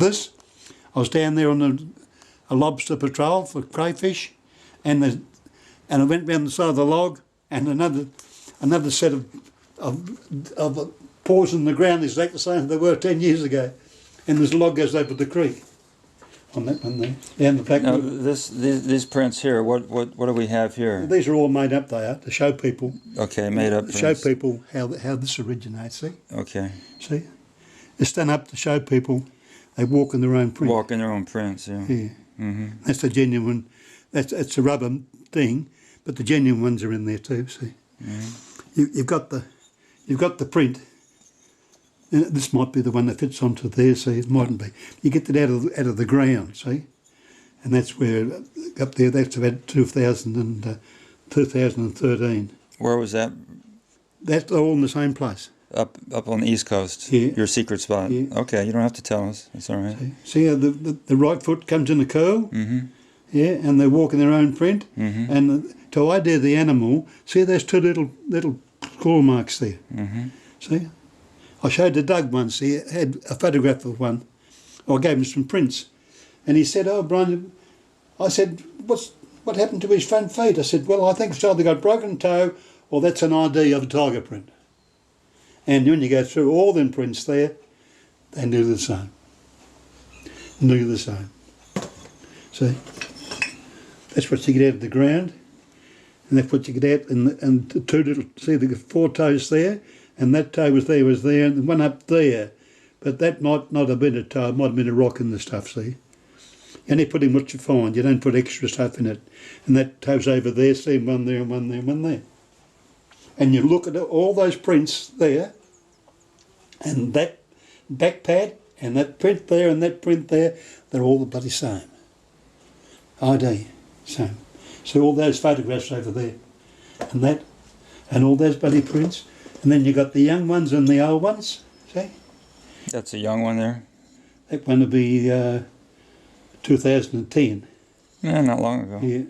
this. I was down there on a lobster patrol for crayfish, and I went round the side of the log, and another set of paws in the ground is exactly the same as they were 10 years ago, and this log goes over the creek on that one there, down the back. Now, these prints here, what do we have here? These are all made up, they are, to show people. Okay, made up prints. Show people how this originates, see? Okay. See? It's done up to show people they walk in their own print. Walk in their own prints, yeah. Yeah. Mm-hmm. That's the genuine, it's a rubber thing, but the genuine ones are in there too, see? Mm-hmm. You've got the print. This might be the one that fits onto there, see, it mightn't be. You get that out of the ground, see? And that's where, up there, that's about 2013. Where was that? That's all in the same place. Up on the East Coast? Yeah. Your secret spot? Yeah. Okay, you don't have to tell us. It's all right. See how the right foot comes in a curl? Mm-hmm. Yeah, and they walk in their own print. Mm-hmm. And to idea the animal, see those two little claw marks there? Mm-hmm. See? I showed to Doug once, he had a photograph of one. I gave him some prints. And he said, "Oh, Brian," I said, what happened to his front feet? I said, "Well, I think it's either got broken toe or that's an ID of a tiger print." And when you go through all them prints there, they do the same. Do the same. See? That's what you get out of the ground. And that's what you get out, and the two little, see the four toes there, and that toe was there, and one up there. But that might not have been a toe, it might have been a rock in the stuff, see? You only put in what you find, you don't put extra stuff in it. And that toe's over there, see, one there and one there and one there. And you look at all those prints there, and that back pad, and that print there, and that print there, they're all the bloody same. ID, same. So all those photographs over there, and that, and all those bloody prints, and then you got the young ones and the old ones, see? That's a young one there? That one will be 2010. Yeah, not long ago. Yeah.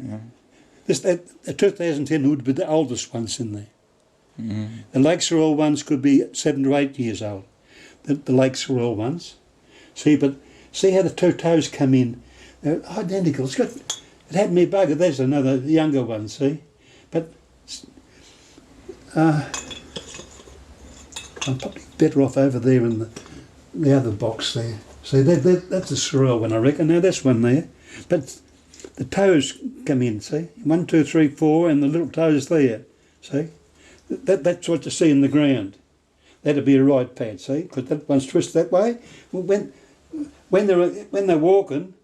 Yeah. 2010 would be the oldest ones in there. Mm-hmm. The Lakes Royal ones could be 7 to 8 years old. The Lakes Royal ones. See, but see how the two toes come in. They're identical. It had me buggered. There's another younger one, see? But I'm probably better off over there in the other box there. See, that's a Sorrel one, I reckon. Now, that's one there. But the toes come in, see? 1, 2, 3, 4, and the little toes there, see? That's what you see in the ground. That'd be a right pad, see? Because that one's twisted that way. When they're walking,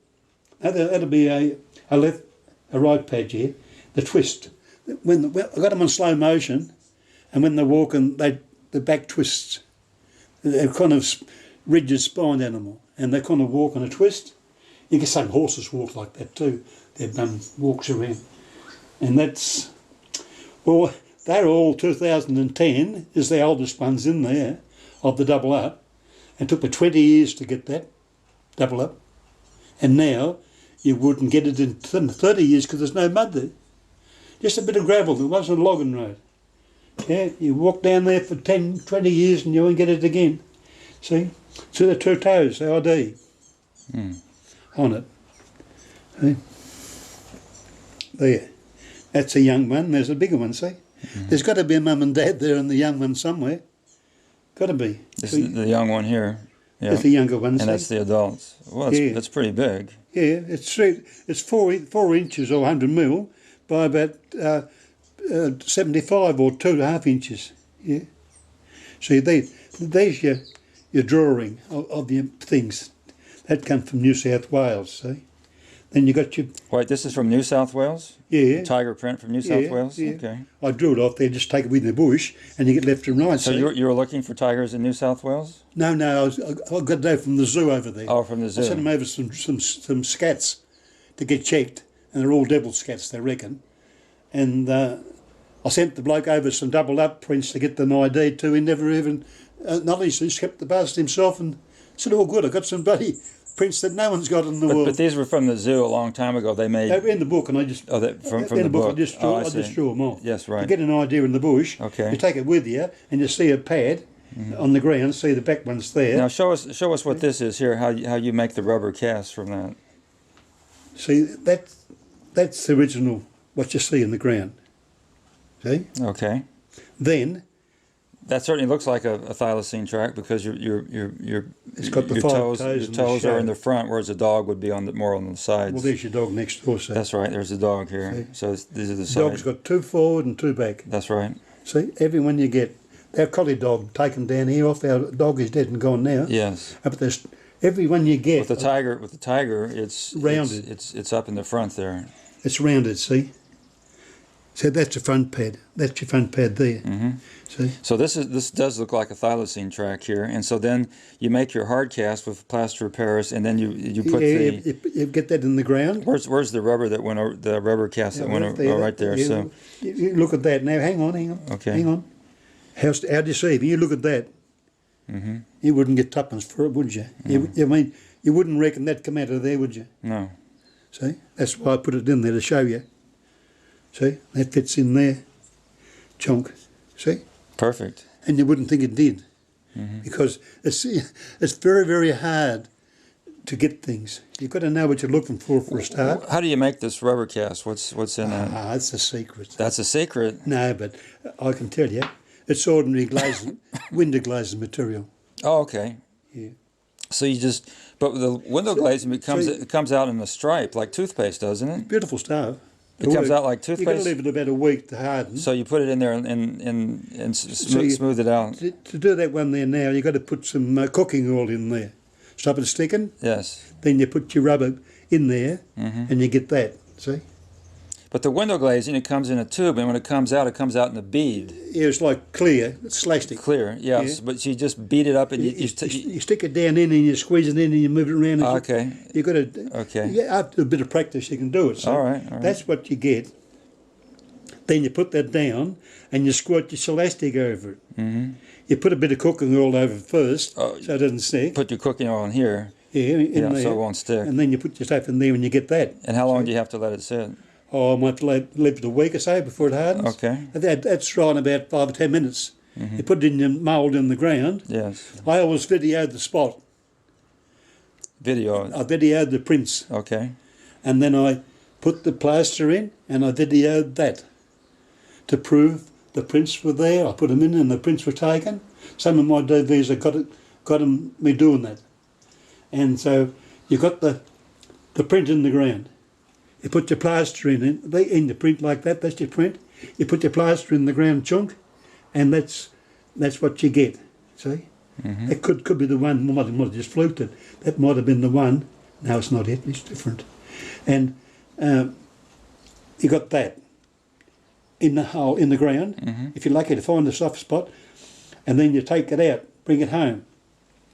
that'll be a right pad, yeah? The twist. I got them on slow motion, and when they're walking, the back twists. They're kind of rigid spined animal, and they kind of walk on a twist. You get some horses walk like that too. Their bum walks around, and that's, well, they're all 2010 is the oldest ones in there of the double up, and it took me 20 years to get that double up, and now you wouldn't get it in 30 years because there's no mud there, just a bit of gravel. There wasn't a logging road. Yeah, you walk down there for 10, 20 years and you won't get it again. See? So the two toes, the ID on it. See? There. That's a young one. There's a bigger one, see? Mm-hmm. There's got to be a mum and dad there and the young one somewhere. Got to be. This is the young one here. Yeah. That's the younger one, and see? that's the adults. Well, that's pretty big. Yeah, it's 4 inches or 100 mil by about 75 or 2.5 inches. Yeah. See, there's your drawing of your things. That comes from New South Wales, see? Then you got your... Wait, this is from New South Wales? Yeah. Tiger print from New South Wales? Yeah. Okay. I drew it off there, just take it within the bush, and you get left and right. So you were looking for tigers in New South Wales? No, I got it from the zoo over there. Oh, from the zoo. I sent them over some scats to get checked, and they're all devil scats, they reckon. And I sent the bloke over some doubled up prints to get an ID too. He never even acknowledged. He just kept the bastard himself and said, "Oh, good, I got some bloody prints that no one's got in the world." But these were from the zoo a long time ago. They were in the book, and I just from the book. I just drew them off. Yes, right. You get an idea in the bush. Okay. You take it with you, and you see a pad, on the ground. See the back one's there. Now show us what this is here. How you make the rubber cast from that. See that's the original what you see in the ground. See? Okay. Then that certainly looks like a thylacine track because your it's got the your five toes toes your and toes the are in show. the front, whereas a dog would be more on the sides. Well, there's your dog next door. So That's right. There's a dog here. See? So these are the the dog's sides. got 2 forward and 2 back. That's right. See, every one you get. Our collie dog taken down here off. Our dog is dead and gone now. Yes. But there's every one you get. With the tiger, it's Rounded. It's up in the front there. It's rounded. See. So that's your front pad. That's your front pad there. Hmm. See. So this does look like a thylacine track here, and so then you make your hard cast with plaster of Paris, and then you put you get that in the ground. where's the rubber that went over, the rubber cast that went over, right there. You, So you look at that now. Hang on. Okay. Hang on. How do you see? If you look at that, hmm you wouldn't get tuppence for it, would you? I mean, you wouldn't reckon that'd come out of there, would you? no. See, that's why I put it in there to show you. See, that fits in there. Chunk. See, Perfect. and you wouldn't think it did, Hmm. because it's very, very hard to get things. You've got to know what you're looking for a start. How do you make this rubber cast? What's in that? That's a secret. That's a secret. No, but I can tell you, it's ordinary glazing, window glazing material. Oh, okay. Yeah. So you just, but the window glazing it comes out in a stripe like toothpaste, doesn't it? Beautiful stuff. It comes out like You've got to toothpaste. leave it about a week to harden. So you put it in there and smooth it out. To do that one there now, you've got to put some cooking oil in there. Stop it sticking. Yes. Then you put your rubber in there, Hmm. and you get that. See? But the window glazing, it comes in a tube, and when it comes out in a bead. Yeah, it's like clear. It's elastic. Clear, yes. Yeah. But you just beat it up and You stick it down in and you squeeze it in and you move it around. okay. You've got to. Okay. Yeah, after a bit of practice, you can do it. So All right. that's what you get. Then you put that down and you squirt your elastic over it. Hmm. You put a bit of cooking oil over it first, Oh, so it doesn't stick. Put your cooking oil in here, Yeah, in there. so it won't stick. And then you put your stuff in there and you get that. And how long do you have to let it sit? Oh, I might leave it a week or so before it hardens. Okay. That's dry in about 5 or 10 minutes. You put it in your mould in the ground. Yes. I always videoed the spot. Video. I videoed the prints. Okay. And then I put the plaster in and I videoed that to prove the prints were there. I put them in and the prints were taken. Some of my DVs I got them me doing that. And so you got the print in the ground. You put your plaster in the print like that. That's your print. You put your plaster in the ground chunk, and that's what you get. See, it could be the one. Might have just fluked it. That might have been the one. No, it's not it. It's different. And you got that in the hole in the ground. If you're lucky to find a soft spot, and then you take it out, bring it home.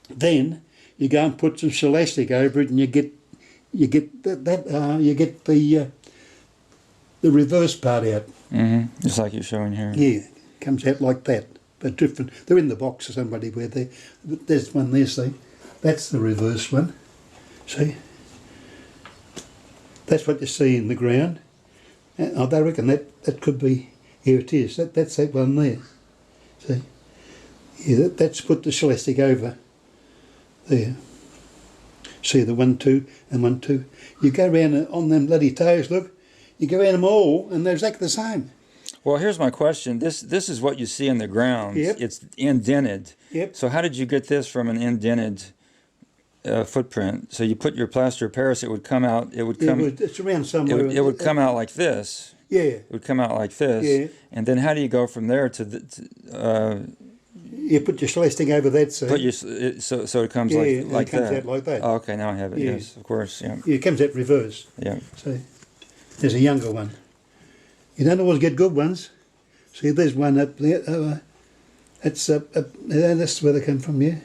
Then you go and put some elastic over it, and you get the reverse part out. Just like you're showing here. Yeah, comes out like that. But different. They're in the box or somebody where there's one there. See, that's the reverse one. See, that's what you see in the ground. And I reckon that could be. Here it is. That's that one there. See, yeah, that's put the elastic over there. See the 1, 2 and 1, 2. You go around on them bloody toes, look. You go around them all and they're exactly the same. Well, here's my question. This is what you see in the ground. Yep. It's indented. Yep. So how did you get this from an indented footprint? So you put your plaster of Paris, it would come out. It would come. It's around somewhere. It would come out like this. Yeah. It would come out like this. Yeah. And then how do you go from there to You put your elastic over that, so put your so it comes yeah, like and it comes that. out like that. Oh, okay, now I have it. Yeah. Yes, of course. Yeah. Yeah, it comes out reverse. Yeah. So there's a younger one. You don't always get good ones. See, there's one up there. That's where they come from. Yeah.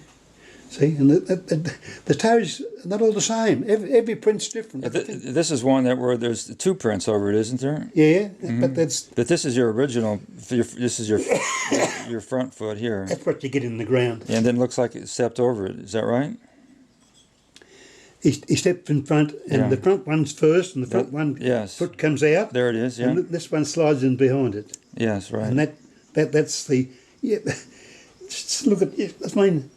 See, and the toes are not all the same. Every print's different. This is one where there's 2 prints over it, isn't there? Yeah, but But this is your original. This is your front foot here, that's what you get in the ground. and then it looks like it stepped over it. Is that right? He stepped in front, and Yeah. the front one's first, and the front one Yes. foot comes out. There it is. Yeah. And this one slides in behind it. Yes. Right. And that's the Just look at it. I mean,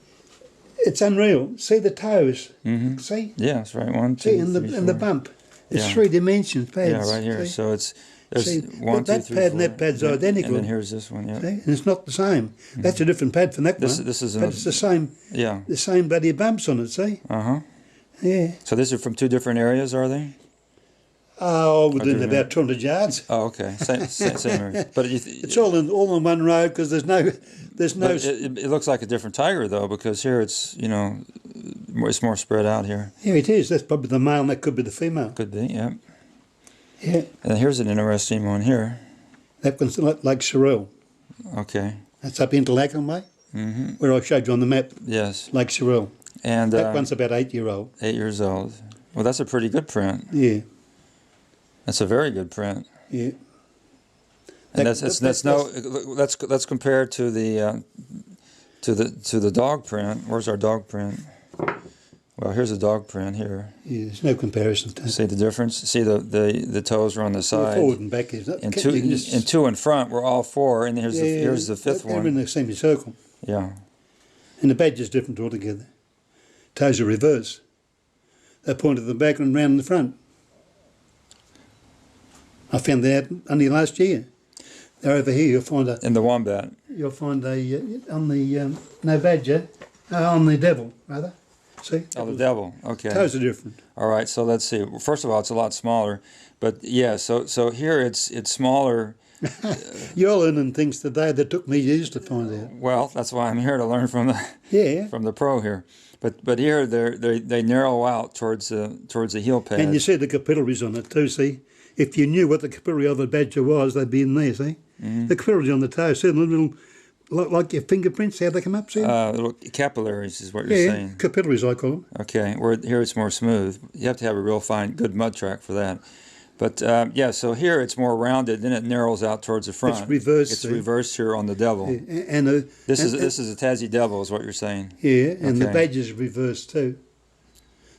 it's unreal. See the toes. Mm-hmm. See? Yeah, that's right. 1, 2, See, and 3, the 4. bump. It's Yeah. 3 dimensions pads. Yeah, right here. See? So it's there's See, 1, 2, that 3, pad 4. and that pad's Yeah, identical. And then here's this one. Yeah. See? And it's not the same. That's a different pad from that This one. this is but another, it's the same. yeah. The same bloody bumps on it. See? Uh-huh. Yeah. So these are from 2 different areas, are they? Oh, within different. about 200 yards. Oh, okay. Same area. But It's all on one road because there's no. but it looks like a different tiger though, because here it's it's more spread out here. Yeah, it is. That's probably the male, and that could be the female. Could be, yeah. Yeah. And here's an interesting one here. That one's like Sorrel. Okay. That's up into Lacken Way, Mm-hmm. where I showed you on the map, Yes. Lake Sorrel. And That one's about 8-year-old. 8 years old. Well, that's a pretty good print. Yeah, That's a very good print. yeah. And that's compared to the dog print. Where's our dog print? Well, here's a dog print here. Yeah, there's no comparison to See the difference? See the toes are on the side. forward and back. Is that, And you can just- 2 in front were all 4, and here's the 5th they're one. in the semicircle. Yeah. And the badge is different altogether. Toes are reverse. They point at the back and round in the front. I found that out only last year. They're over here. You'll find a And the wombat. on the no badger, on the devil rather. See? Oh, the devil. Okay. Toes are different. All right. So let's see. Well, first of all, it's a lot smaller, but yeah. So here it's smaller. You're learning things today that took me years to find out. Well, that's why I'm here to learn from the Yeah. from the pro here. But here they narrow out towards the heel pad. And you see the capillaries on it too, see? If you knew what the capillary of a badger was, they'd be in there, see? Mm-hmm. The capillaries on the toe, see the little, like your fingerprints, how they come up, see? Little capillaries is what you're yeah, saying. capillaries I call them. Okay, where here it's more smooth. You have to have a real fine, good mud track for that. But yeah, so here it's more rounded, then it narrows out towards the front. It's reversed. It's see? reversed here on the devil. Yeah. And This is a Tassie devil, is what you're saying. yeah, and the Okay. badger's reversed too.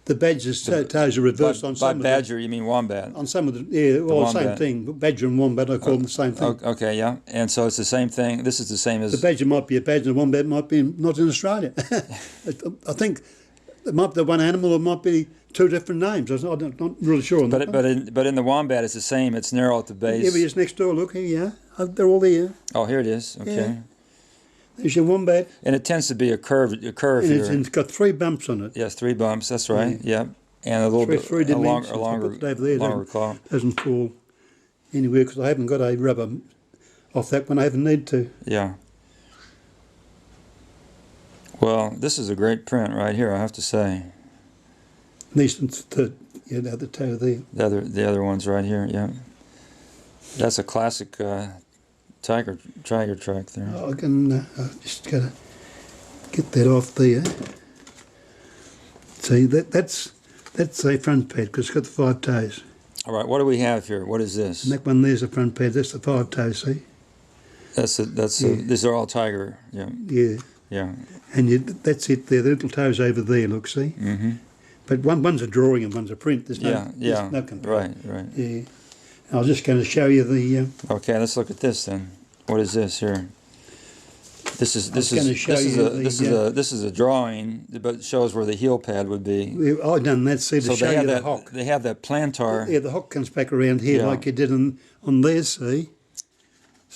The badger's toes are reversed on By some badger, you mean wombat. on some of the well, same wombat. thing. Badger and wombat, I call them the same thing. Okay, yeah. And so it's the same thing. This is the same as The badger might be a badger, and the wombat might be not in Australia. I think it might be one animal, or it might be 2 different names. I'm not really sure on that. but in the wombat it's the same. It's narrow at the base. Here he is next door. Look, here you are. They're all there. Oh, here it is. Okay. Yeah. There's your wombat, And it tends to be a curve and here. it's got 3 bumps on it. Yes, 3 bumps. That's right. Yep. And a little bit Three a longer, dimensions. I put it over there. longer claw. Doesn't fall anywhere because I haven't got a rubber off that one. I haven't need to. Yeah. Well, this is a great print right here, I have to say. These the other toe there. The other ones right here. Yeah. That's a classic tiger track there. I can I just gotta get that off there. See that's a front pad because it's got the 5 toes. All right. What do we have here? What is this? And that one there's a front pad. That's the 5 toes. See? These are all tiger. Yeah. Yeah. Yeah. And that's it there. The little toes over there. Look, see? Mm-hmm. But one's a drawing and one's a print. There's no, Yeah. There's no comparison. Right. Yeah. I was just going to show you the. Okay, let's look at this then. What is this here? This is a drawing, but it shows where the heel pad would be. I done that. See to So show they you have the that. hock. They have that plantar. Yeah, the hock comes back around here Yeah. like you did on there. See.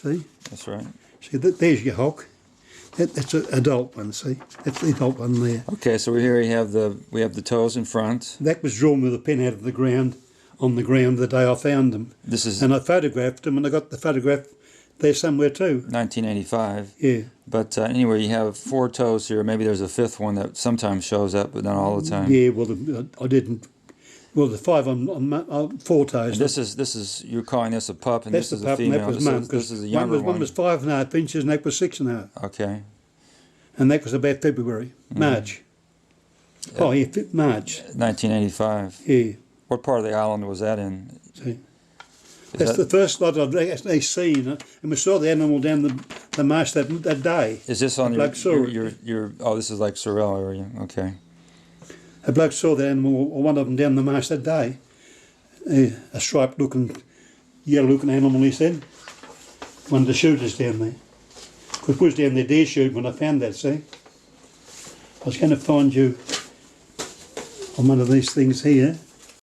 That's right. See there's your hock. That's an adult one. See, that's the adult one there. Okay, so here we have the toes in front. That was drawn with a pen out of the ground, on the ground the day I found them. This is And I photographed them, and I got the photograph there somewhere too. 1985. Yeah. But anyway, you have 4 toes here. Maybe there's a 5th one that sometimes shows up, but not all the time. Yeah. Well, I didn't. Well, the 5 on 4 toes. And this is you're calling this a pup, and That's this the is a pup, and female. that was mum. This is a younger One was 5.5 inches, and that was 6.5. Okay. And that was about February, March. Oh, yeah, March. 1985. Yeah. What part of the island was that in? See. Is That's that- the first lot I've actually seen, and we saw the animal down the marsh that day. Is this on A bloke saw it. your? Oh, this is like Sorrel area. Okay. A bloke saw the animal, or one of them, down the marsh that day. A striped-looking, yellow-looking animal, he said. One of the shooters down there. Because we was down the deer shoot when I found that, see? I was going to find you on one of these things here.